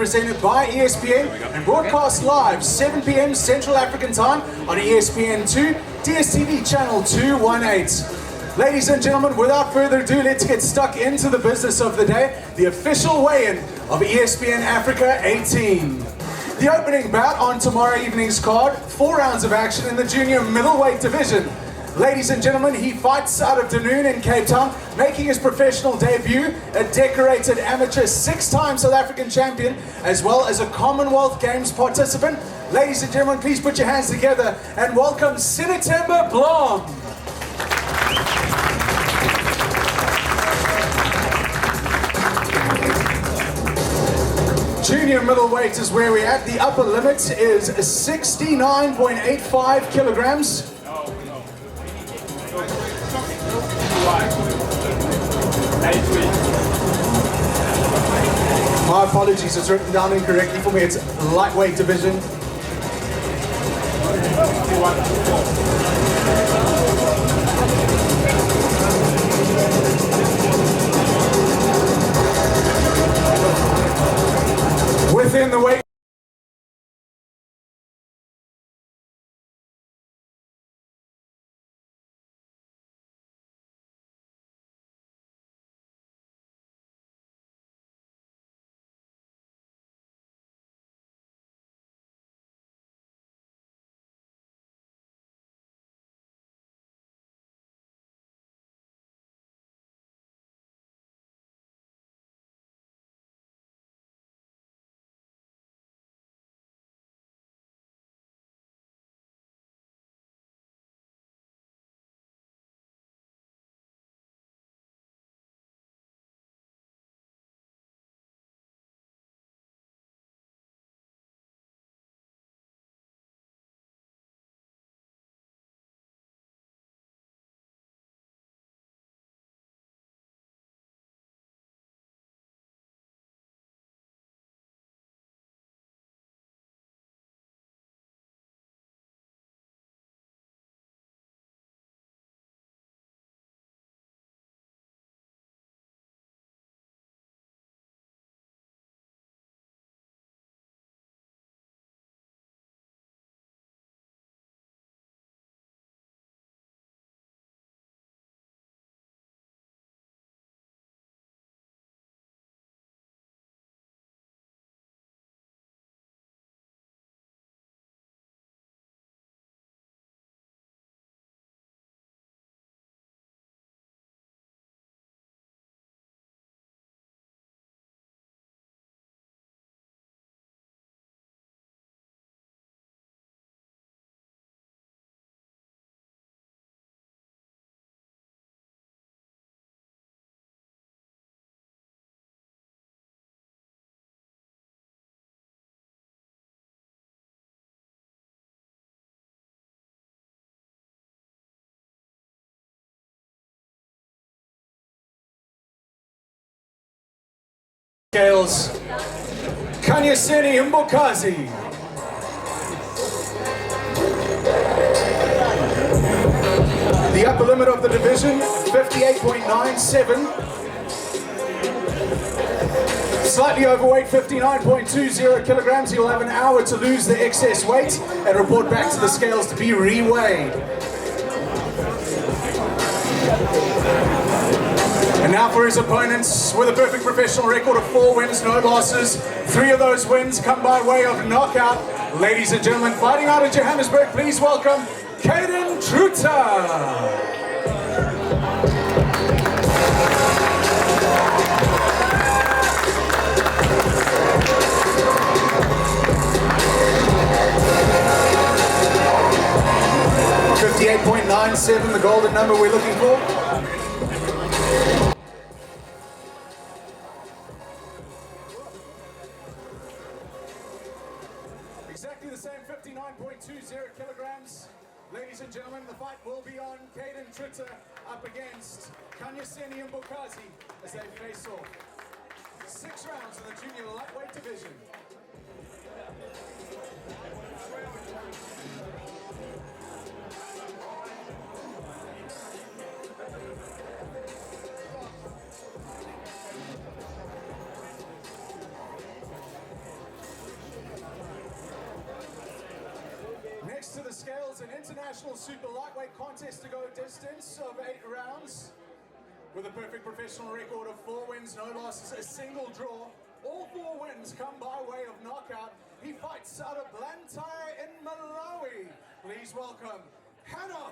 presented by ESPN and broadcast live 7 p.m. Central African Time on ESPN2, DSTV channel 218. Ladies and gentlemen, without further ado, let's get stuck into the business of the day, the official weigh-in of ESPN Africa 18. The opening bout on tomorrow evening's card, 4 rounds of action in the junior middleweight division. Ladies and gentlemen, he fights out of Dunoon in Cape Town, making his professional debut, a decorated amateur 6-time South African champion, as well as a Commonwealth Games participant. Ladies and gentlemen, please put your hands together and welcome Sinatemba Blom. Junior middleweight is where we're at. The upper limit is 69.85 kilograms. My apologies, it's written down incorrectly for me. It's lightweight division. Within the weight. Scales, Kanyaseni Mbokazi. The upper limit of the division, 58.97. Slightly overweight, 59.20 kilograms. He'll have an hour to lose the excess weight and report back to the scales to be re-weighed. And now for his opponents, with a perfect professional record of 4 wins, no losses. 3 of those wins come by way of knockout. Ladies and gentlemen, fighting out of Johannesburg, please welcome Caden Truter. 58.97, the golden number we're looking for. Exactly the same, 59.20 kilograms. Ladies and gentlemen, the fight will be on. Caden Truter up against Kanyaseni Mbokazi as they face off. 6 rounds in the junior lightweight division. was an international super lightweight contest to go a distance of 8 rounds. With a perfect professional record of 4 wins, no losses, a single draw. All 4 wins come by way of knockout. He fights out of Blantyre in Malawi. Please welcome Emmany Kalombo.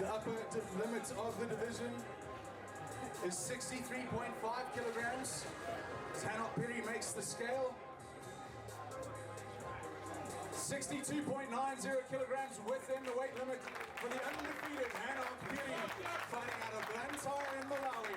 The upper limit of the division is 63.5 kilograms. Emmany Kalombo makes the scale. 62.90 kilograms within the weight limit for the undefeated Emmany Kalombo, fighting out of Blantyre in Malawi.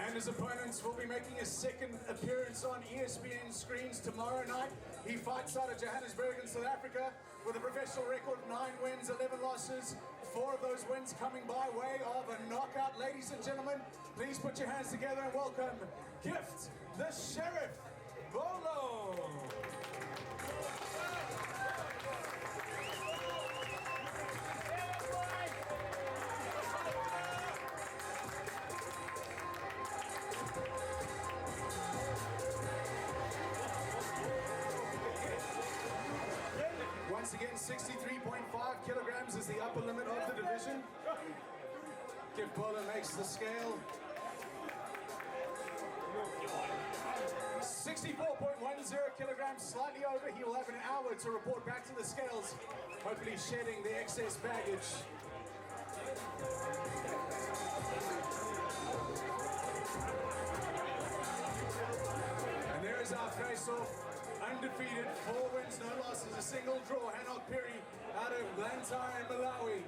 And his opponents will be making a second appearance on ESPN screens tomorrow night. He fights out of Johannesburg in South Africa with a professional record of 9 wins, 11 losses. 4 of those wins coming by way of a knockout. Ladies and gentlemen, please put your hands together and welcome Gift the Sheriff Bolo. Once again, 63.5 kilograms is the upper limit of the division. Gift Bolo makes the scale. 64.10 kilograms, slightly over. He will have an hour to report back to the scales, hopefully shedding the excess baggage. And there is our face-off. Undefeated, 4 wins, no losses, a single draw. Emmany Kalombo out of Blantyre in Malawi,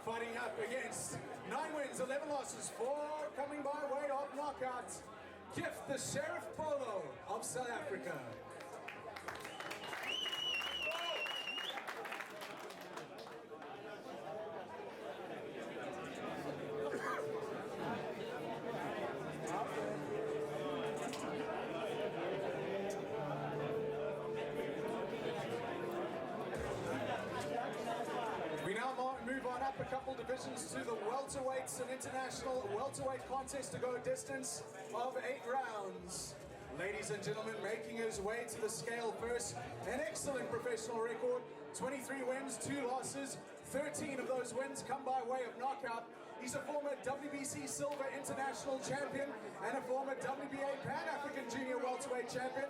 fighting up against 9 wins, 11 losses, 4 coming by way of knockout. Gift the Sheriff Bolo of South Africa. Move on up a couple divisions to the welterweights, an international welterweight contest to go a distance of 8 rounds. Ladies and gentlemen, making his way to the scale first, an excellent professional record, 23 wins, 2 losses, 13 of those wins come by way of knockout. He's a former WBC Silver International Champion and a former WBA Pan-African Junior Welterweight Champion,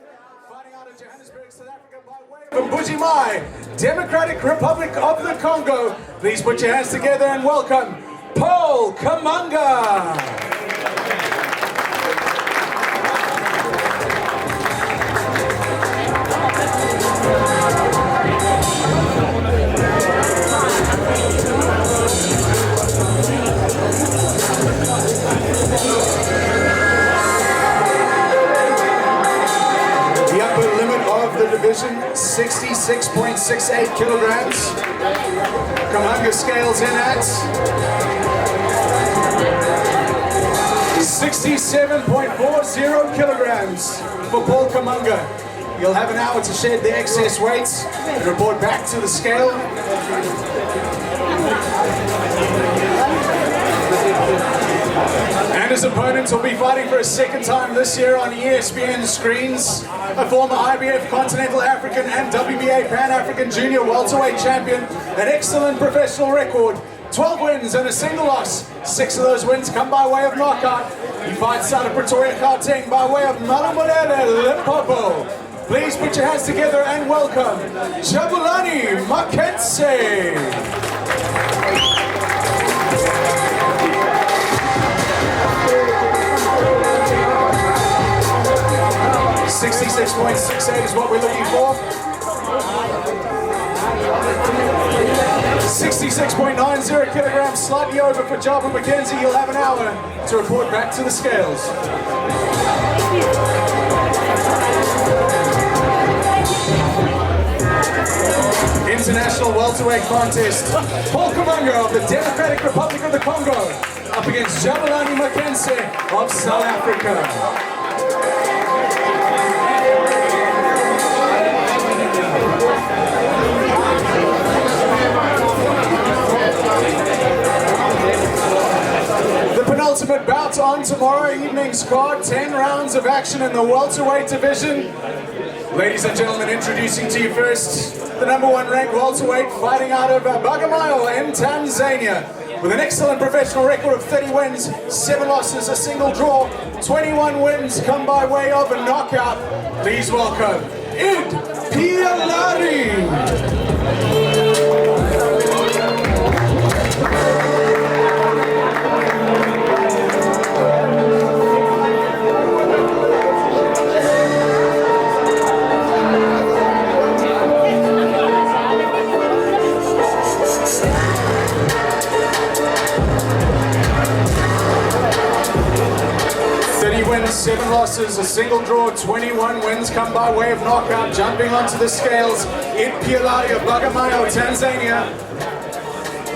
fighting out of Johannesburg, South Africa by way of Mbujimai, Democratic Republic of the Congo. Please put your hands together and welcome Paul Kamanga. Division, 66.68 kilograms. Kamanga scales in at 67.40 kilograms for Paul Kamanga. You'll have an hour to shed the excess weights and report back to the scale. And his opponents will be fighting for a second time this year on ESPN screens. A former IBF Continental African and WBA Pan-African Junior Welterweight Champion. An excellent professional record. 12 wins and a single loss. 6 of those wins come by way of knockout. He fights out of Pretoria, Gauteng by way of Malamulele, Limpopo. Please put your hands together and welcome Jabulani Maketse. 66.68 is what we're looking for. 66.90 kilograms, slightly over for Jabu McKenzie. He'll have an hour to report back to the scales. International welterweight contest. Paul Kamunga of the Democratic Republic of the Congo up against Jabulani Makense of South Africa. Ultimate bout on tomorrow evening's card, 10 rounds of action in the welterweight division. Ladies and gentlemen, introducing to you first the #1 ranked welterweight fighting out of Bagamoyo in Tanzania with an excellent professional record of 30 wins, 7 losses, a single draw, 21 wins come by way of a knockout. Please welcome Id Pialari. 7 losses, a single draw, 21 wins come by way of knockout. Jumping onto the scales, Id Pialari of Bagamoyo, Tanzania.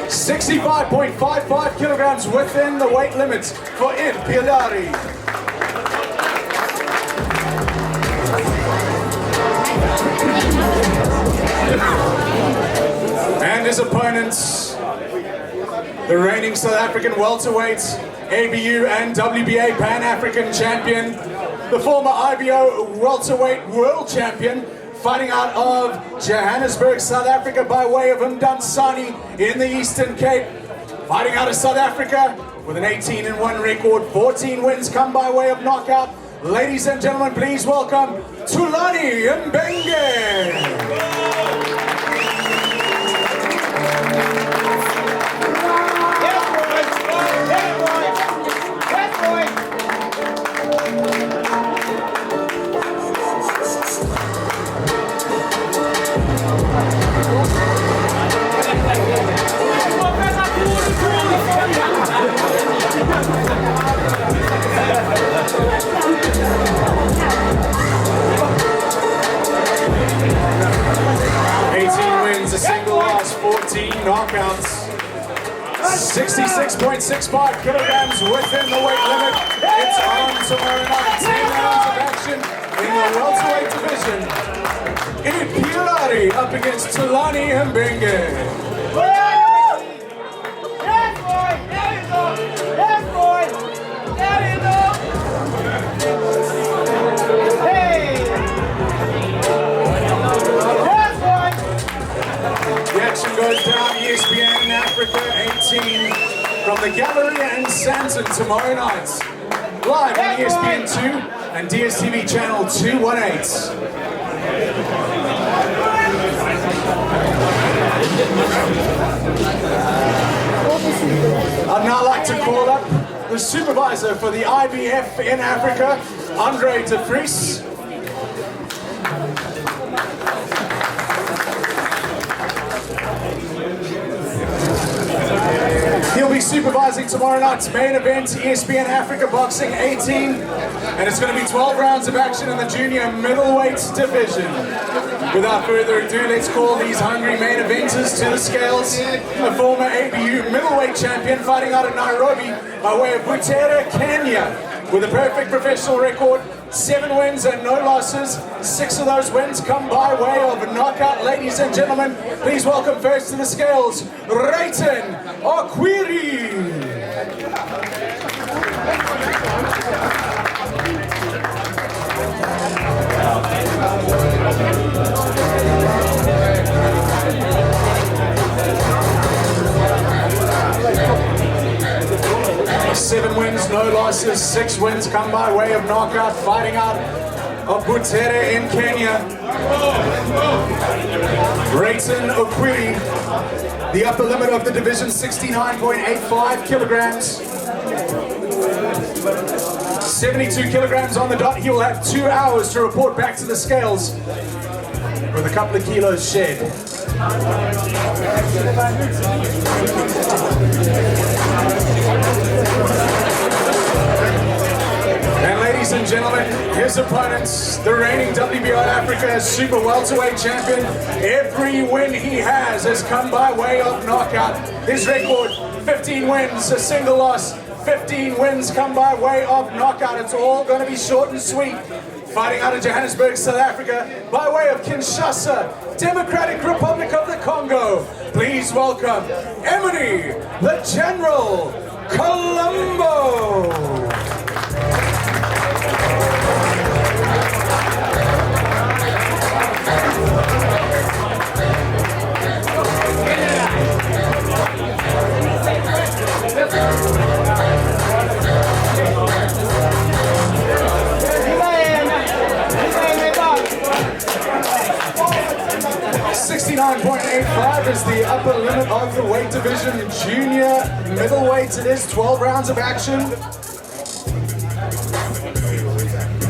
65.55 kilograms within the weight limit for Id Pialari. And his opponents, the reigning South African welterweight, ABU and WBA Pan-African champion, the former IBO welterweight world champion, fighting out of Johannesburg, South Africa by way of Mdantsane in the Eastern Cape. Fighting out of South Africa with an 18-1 record, 14 wins come by way of knockout. Ladies and gentlemen, please welcome Thulani Mbenge. 18 wins, a single loss, 14 knockouts. 66.65 kilograms within the weight limit. It's on tomorrow night. 10 rounds of action in the welterweight division. Id Pialari up against Thulani Mbenge. The action goes down ESPN in Africa 18 from the Galleria in Santon tomorrow night. Live on ESPN 2 and DSTV channel 218. I'd now like to call up the supervisor for the IBF in Africa, Andre de Vries. He'll be supervising tomorrow night's main event, ESPN Africa Boxing 18, and it's going to be 12 rounds of action in the junior middleweight division. Without further ado, let's call these hungry main eventers to the scales. The former ABU middleweight champion fighting out of Nairobi by way of Butere, Kenya, with a perfect professional record, 7 wins and no losses. 6 of those wins come by way of a knockout. Ladies and gentlemen, please welcome first to the scales, Rayton Okwiri. Seven wins, no losses, 6 wins come by way of knockout, fighting out of Butere in Kenya. Rayton Okwiri, the upper limit of the division, 69.85 kilograms. 72 kilograms on the dot. He will have 2 hours to report back to the scales with a couple of kilos shed. And ladies and gentlemen, His opponents, the reigning WBO Africa Super Welterweight Champion. Every win he has come by way of knockout. His record, 15 wins, a single loss. 15 wins come by way of knockout. It's all going to be short and sweet. Fighting out of Johannesburg, South Africa, by way of Kinshasa, Democratic Republic of the Congo. Please welcome Emmany, the General Kalombo. 69.85 is the upper limit of the weight division. Junior middleweight it is, 12 rounds of action.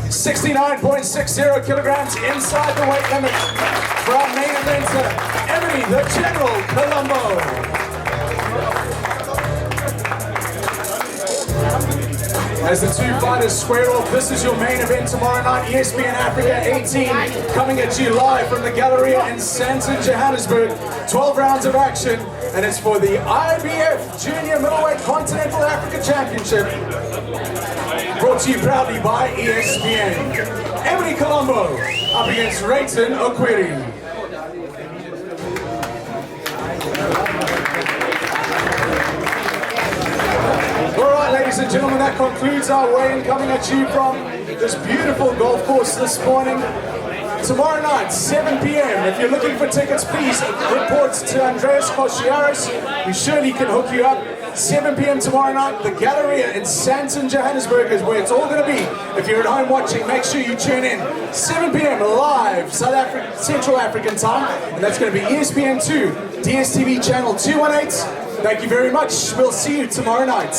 69.60 kilograms inside the weight limit. For our main eventer, Emmany, the General Kalombo. As the two fighters square off, this is your main event tomorrow night, ESPN Africa 18, coming at you live from the Galleria in Sandton, Johannesburg. 12 rounds of action, and it's for the IBF Junior Middleweight Continental Africa Championship. Brought to you proudly by ESPN. Emmany Kalombo up against Rayton Okwiri. Ladies and gentlemen, that concludes our weigh-in, coming at you from this beautiful golf course this morning. Tomorrow night, 7 p.m. If you're looking for tickets, please report to Andreas Kosciaris. We surely can hook you up. 7 p.m. tomorrow night, the Galleria in Sandton, Johannesburg is where it's all going to be. If you're at home watching, make sure you tune in. 7 p.m. live, Central African time, and that's going to be ESPN 2, DSTV channel 218. Thank you very much. We'll see you tomorrow night.